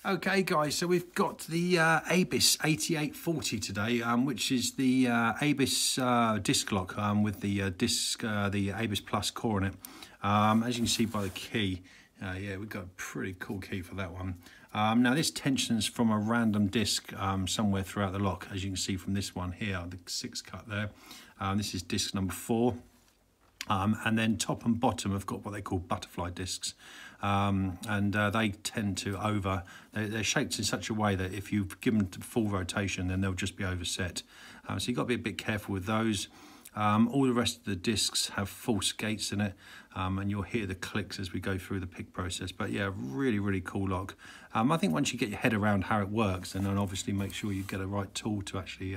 Okay guys, so we've got the ABUS 8840 today, which is the ABUS disc lock with the the ABUS Plus core in it. As you can see by the key, yeah, we've got a pretty cool key for that one. Now this tensions from a random disc somewhere throughout the lock, as you can see from this one here, the 6 cut there. This is disc number 4. And then top and bottom have got what they call butterfly discs, and they tend to they're shaped in such a way that if you give them full rotation, then they'll just be overset. So you've got to be a bit careful with those. All the rest of the discs have false gates in it, and you'll hear the clicks as we go through the pick process. But yeah, really cool lock. I think once you get your head around how it works, and then obviously make sure you get a right tool to actually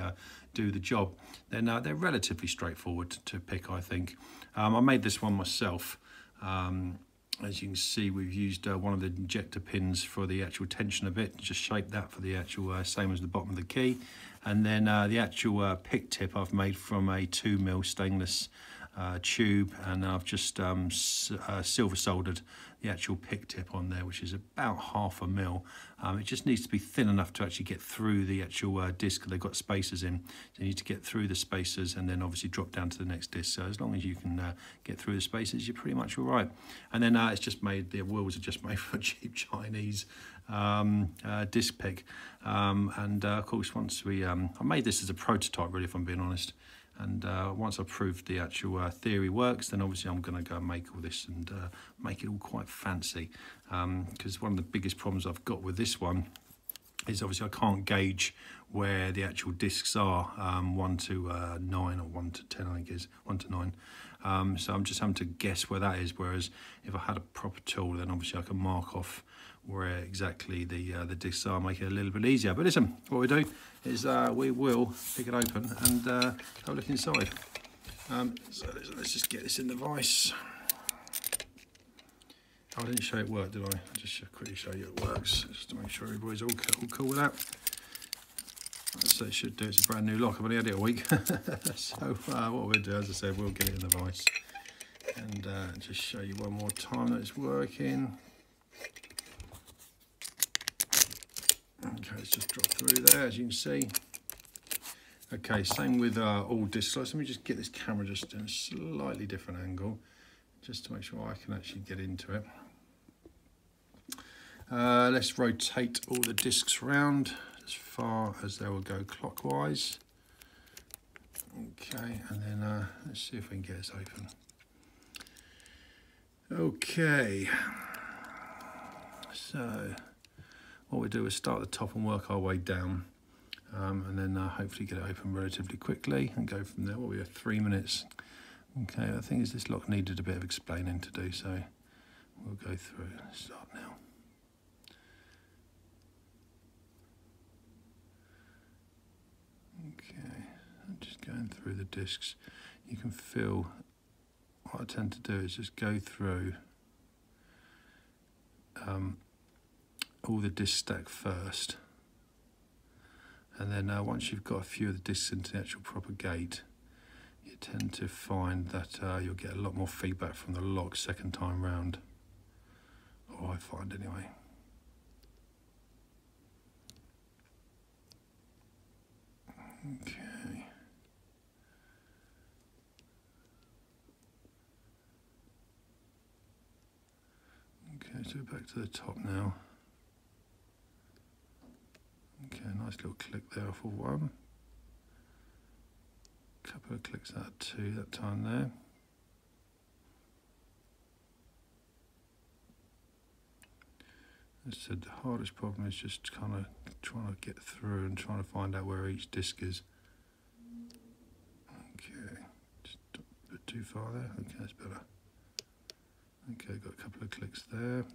do the job, then they're relatively straightforward to pick, I think. I made this one myself. As you can see, we've used one of the injector pins for the actual tension of it, just shaped that for the actual same as the bottom of the key. And then the actual pick tip I've made from a 2mm stainless tube, and I've just silver soldered the actual pick tip on there, which is about 1/2 mm. It just needs to be thin enough to actually get through the actual disc. They've got spacers in, so you need to get through the spacers and then obviously drop down to the next disc. So as long as you can get through the spacers, you're pretty much all right. And then it's just made, the wheels are just made for cheap Chinese disc pick. Of course, once we, I made this as a prototype really, if I'm being honest. And once I've proved the actual theory works, then obviously I'm going to go and make all this and make it all quite fancy. Because one of the biggest problems I've got with this one is obviously I can't gauge where the actual discs are, 1 to 9 or 1 to 10, I think it is, 1 to 9. So I'm just having to guess where that is, whereas if I had a proper tool, then obviously I can mark off where exactly the discs are, make it a little bit easier. But listen, what we do is we will pick it open and have a look inside. So let's just get this in the vise. Oh, I didn't show it worked, did I? I'll just quickly show you it works, just to make sure everybody's all cool with that. So it should do, it's a brand new lock, I've only had it a week. So what we'll do, as I said, we'll get it in the vise and just show you one more time that it's working. Okay, let's just drop through there, as you can see. Okay, same with all disc slots. Let me just get this camera just in a slightly different angle, just to make sure I can actually get into it. Let's rotate all the discs around as far as they will go clockwise. Okay, and then let's see if we can get this open. Okay, so what we do is start at the top and work our way down, and then hopefully get it open relatively quickly and go from there. Well, we have 3 minutes. Okay, I think this lock needed a bit of explaining to do, so we'll go through. Let's start now. Okay, I'm just going through the discs. You can feel, what I tend to do is just go through all the disc stack first, and then once you've got a few of the discs into the actual proper gate, you tend to find that you'll get a lot more feedback from the lock second time round, or I find anyway. Okay. Okay, so back to the top now. Okay, nice little click there for 1. Couple of clicks out of 2 that time there. As I said, the hardest problem is just kind of trying to get through and trying to find out where each disc is. Okay, just a bit too far there. Okay, that's better. Okay, got a couple of clicks there.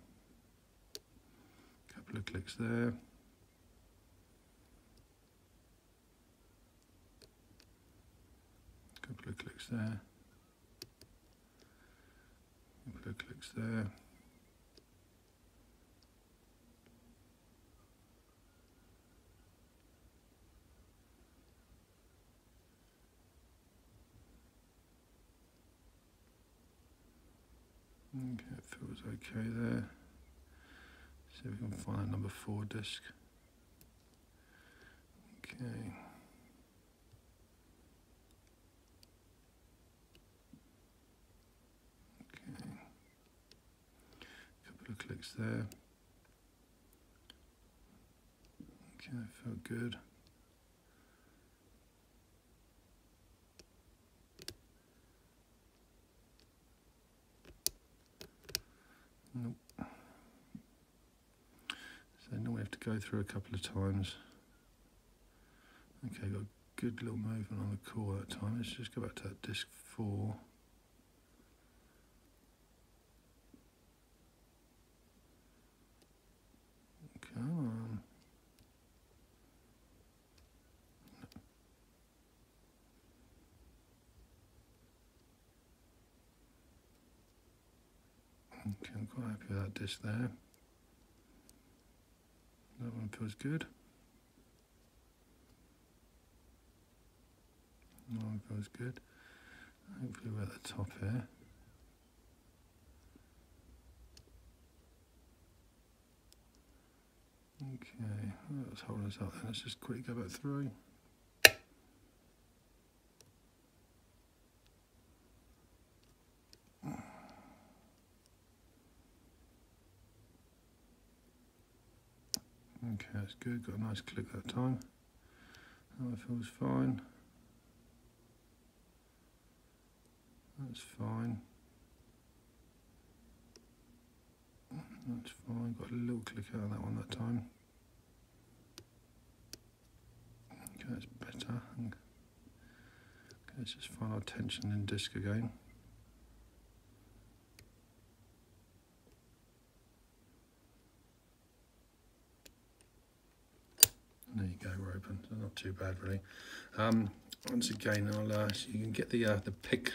Couple of clicks there. Couple of clicks there. Couple of clicks there. Okay, it feels okay there. See if we can find that number 4 disc. Okay. Okay. Couple of clicks there. Okay, that felt good. Nope. So normally have to go through a couple of times. Okay, got a good little movement on the core that time. Let's just go back to that disc 4. Come on. Okay, I'm quite happy with that disc there. That one feels good. That one feels good. Hopefully we're at the top here. Okay, let's hold us up then. Let's just quickly go back through. Okay, that's good. Got a nice click that time. That one feels fine. That's fine. That's fine. Got a little click out of that one that time. Okay, that's better. Okay, let's just find our tension in disc again. There you go, we're open. So not too bad really. Once again, I'll so you can get the pick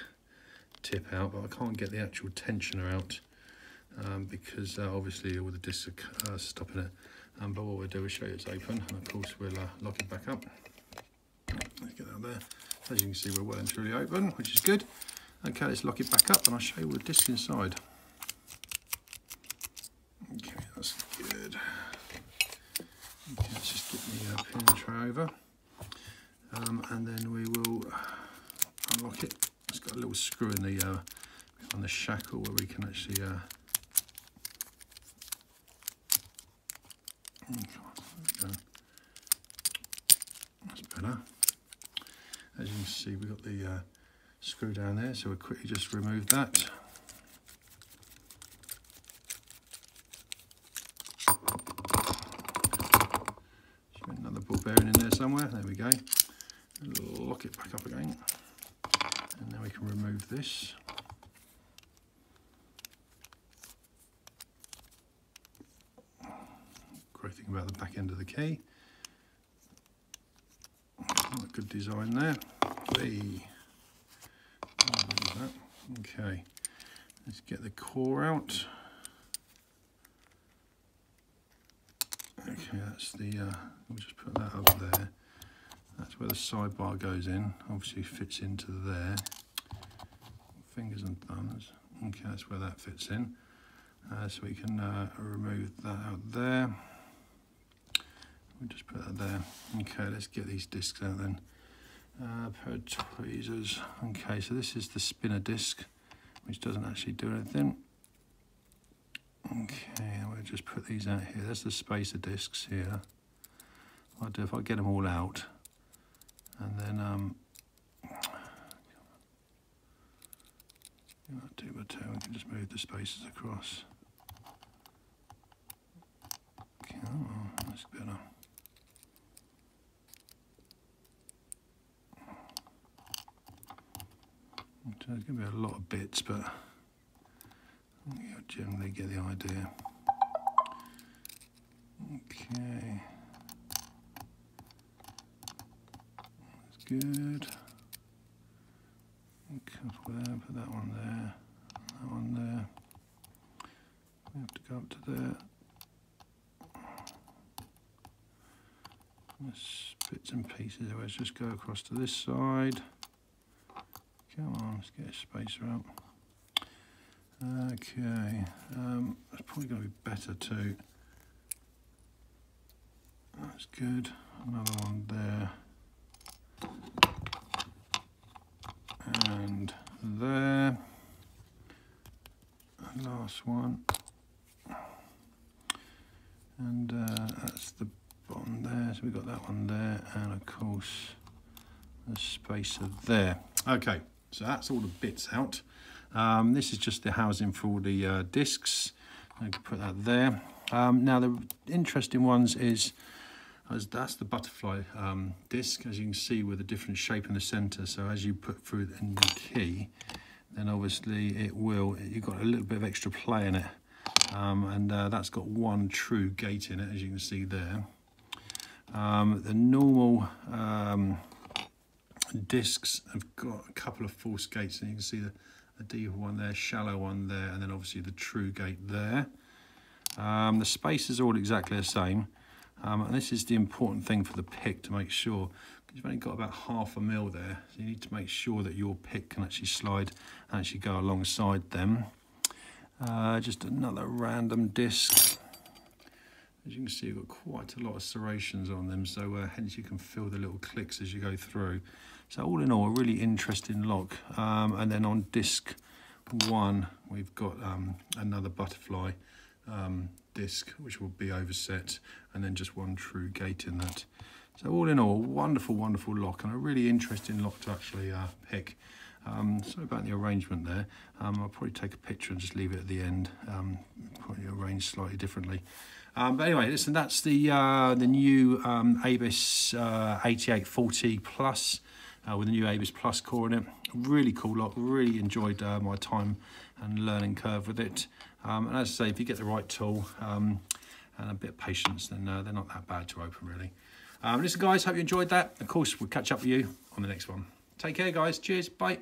tip out, but I can't get the actual tensioner out because obviously all the discs are stopping it. But what we'll do is show you it's open, and of course we'll lock it back up. Let's get that there. As you can see, we're well and truly open, which is good. Okay, let's lock it back up, and I'll show you all the discs inside. Okay, that's good. Okay, let's just get the pin tray over, and then we will unlock it. It's got a little screw in the on the shackle where we can actually that's better. As you can see, we've got the screw down there, so we'll quickly just remove that. Just put another ball bearing in there somewhere. There we go. Lock it back up again, and now we can remove this. Great thing about the back end of the key. Good design there. Okay, let's get the core out. Okay, that's the, we'll just put that up there. That's where the sidebar goes in, obviously fits into there. Fingers and thumbs. Okay, that's where that fits in. So we can remove that out there. We'll just put that there. Okay, let's get these discs out then. Pair of tweezers. Okay, so this is the spinner disc, which doesn't actually do anything. Okay, we'll just put these out here. There's the spacer discs here. What I'll do if I get them all out, and then 2 by 2, we can just move the spacers across. Okay, oh, that's better. So there's going to be a lot of bits, but you'll generally get the idea. Okay, that's good. A couple there, put that one there, that one there. We have to go up to there. There's bits and pieces. Let's just go across to this side. Come on, let's get a spacer up. Okay, it's probably going to be better too. That's good. Another one there. And there. And last one. And that's the bottom there. So we've got that one there. And of course, the spacer there. Okay, so that's all the bits out. This is just the housing for all the discs. I can put that there. Now the interesting ones is that's the butterfly disc, as you can see, with a different shape in the centre. So as you put through the key, then obviously you've got a little bit of extra play in it, and that's got one true gate in it, as you can see there. The normal discs have got a couple of false gates, and you can see the deep one there, shallow one there, and then obviously the true gate there. The spacers are all exactly the same, and this is the important thing for the pick, to make sure, because you've only got about 1/2 mil there, so you need to make sure that your pick can actually slide and actually go alongside them. Just another random disc. As you can see, you've got quite a lot of serrations on them, so hence you can feel the little clicks as you go through. So all in all, a really interesting lock. And then on disc 1, we've got another butterfly disc, which will be overset, and then just one true gate in that. So all in all, a wonderful, wonderful lock, and a really interesting lock to actually pick. Sorry about the arrangement there. I'll probably take a picture and just leave it at the end, probably arranged slightly differently. But anyway, listen, that's the new ABUS 8840 Plus with the new ABUS Plus core in it. Really cool lock. Really enjoyed my time and learning curve with it. And as I say, if you get the right tool and a bit of patience, then they're not that bad to open, really. Listen, guys, hope you enjoyed that. Of course, we'll catch up with you on the next one. Take care, guys. Cheers. Bye.